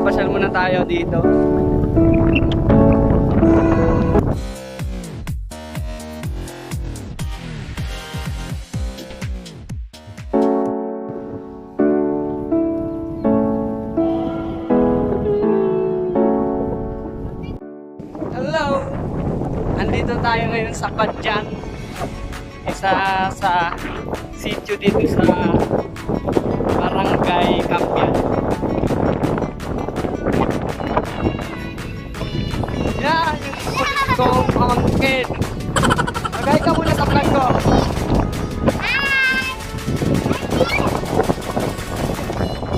pasyal muna tayo dito. Hello! Andito tayo ngayon sa Padyan. Isa sa sitio dito sa Barangay Campian. Yan! Yung kong pamangkin. Magay ka muna sa vlog ko.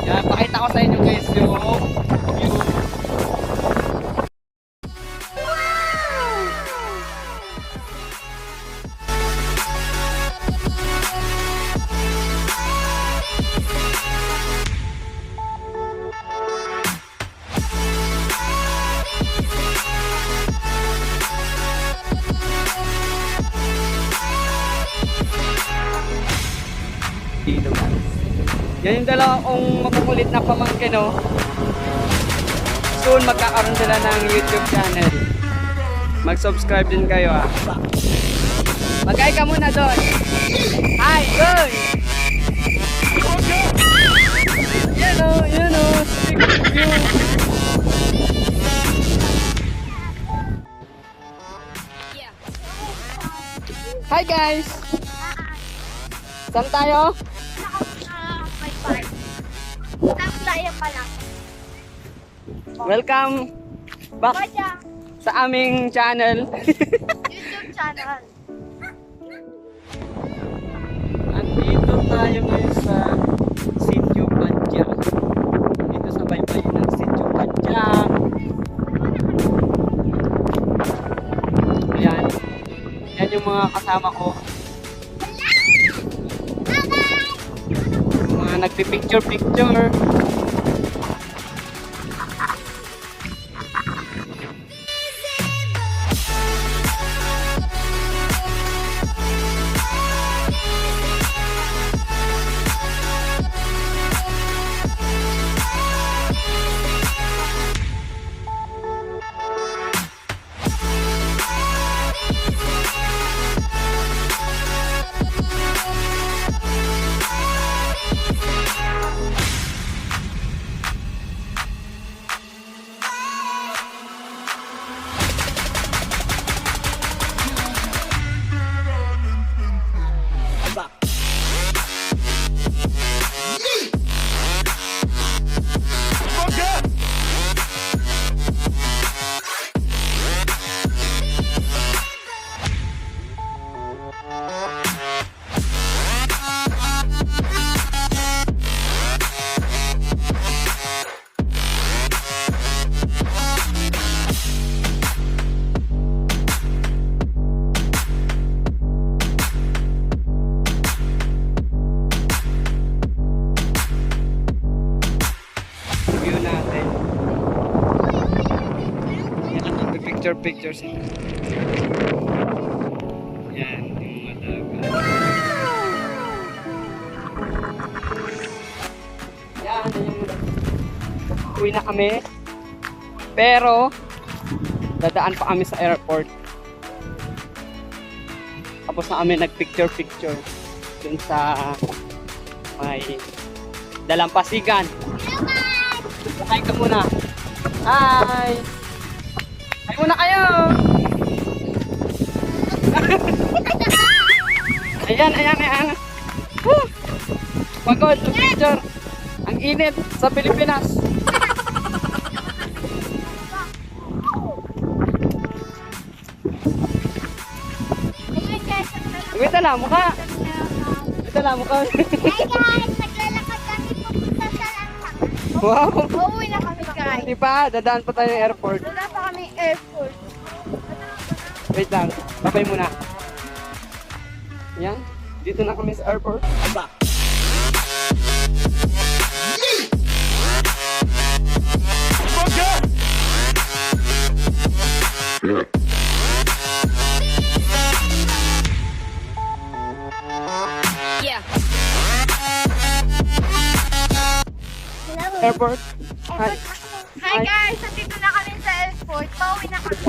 Yan, pakita ko sa inyo guys yung view. Dito guys. Yan yung dalawa kong makukulit na pamangkin, no? Soon magkakaroon sila ng YouTube channel. Mag-subscribe din kayo, ah. Mag-hi ka muna doon. Hi, doon! Yan o, yan o. Speak with you. Hi guys! Saan tayo? May park. Ang playa pa lang. Welcome back Kaya, sa aming channel. YouTube channel. Andito tayo ngayon sa Sitio Padyan. Dito sa baybayin ng Sitio Padyan. Ayan. Yan yung mga kasama ko. Mga nagpipicture-picture. View natin. Yan ang picture sila. Yan, yung madagat. Yan, uwi na kami. Pero, dadaan pa kami sa airport. Tapos na kami nagpicture dun sa may dalampasigan. Hi ka muna. Hi! Hi muna kayo! Ayan. Pagod, picture. Ang init sa Pilipinas. Wait lang, mukha. Hey guys, naglalakad kami pupunta sa Langka. Wow! Uuwi na kami guys. Hindi pa, dadaan pa tayo ng airport. Wala pa kami airport. Wait lang, babay muna. Yan, dito na kami sa airport. Aba. Yeah. Airport. Hi. Hi guys! Nandito na kami sa airport. Pauwi na kami.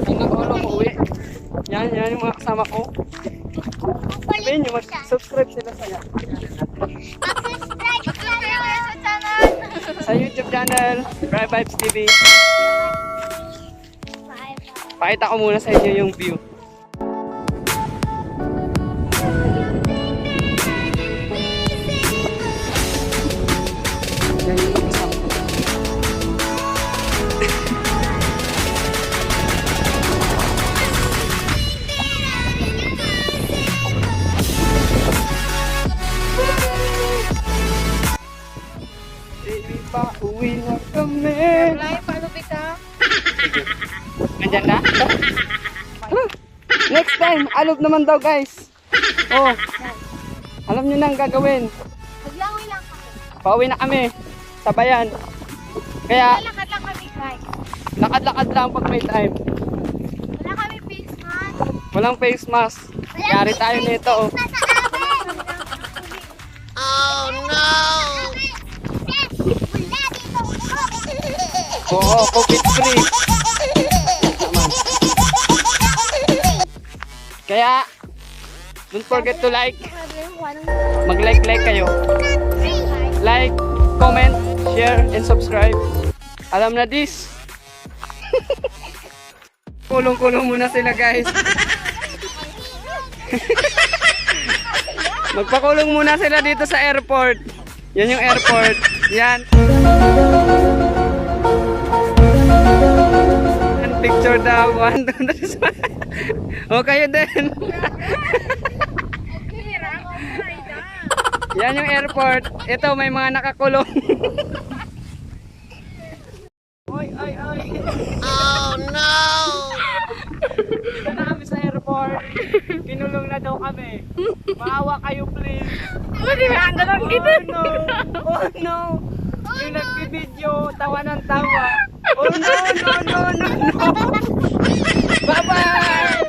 Ang nag-ulong uwi. Yan yung mga kasama ko. Sabihin nyo, mag-subscribe sila sa'yo. Mag-subscribe sa channel! Sa YouTube channel, Bright Vibes TV. Pakita ko muna sa inyo yung view. Yan yung kasama ko. Baby, pauwi na kami. Live, paano kita? Nandyan na? Next time, alog naman daw guys. Oh, alam nyo na ang gagawin. Maglangoy lang kami. Pauwi na kami. Sabayan. Kaya, Lakad lang kami guys. lakad-lakad lang pag may time. Wala kami face mask. Walang face mask. Yari tayo nito. Oh. Oh no! Oo, COVID-free. Kaya, don't forget to like. Mag-like kayo. Like, comment, share, and subscribe. Alam na this. Kulong-kulong muna sila guys. Magpakulong muna sila dito sa airport. Yan yung airport. Yan. Picture daw. 1, 2, 3. O kayo din. Yan yung airport. Ito may mga nakakulong. Oy. Oh no! Dito na kami sa airport. Kinulong na daw kami. Maawa kayo please. Hindi ba ang dalawang kita? Oh no! Yung nagbibideo, tawa ng tawa. Oh no! Bye-bye!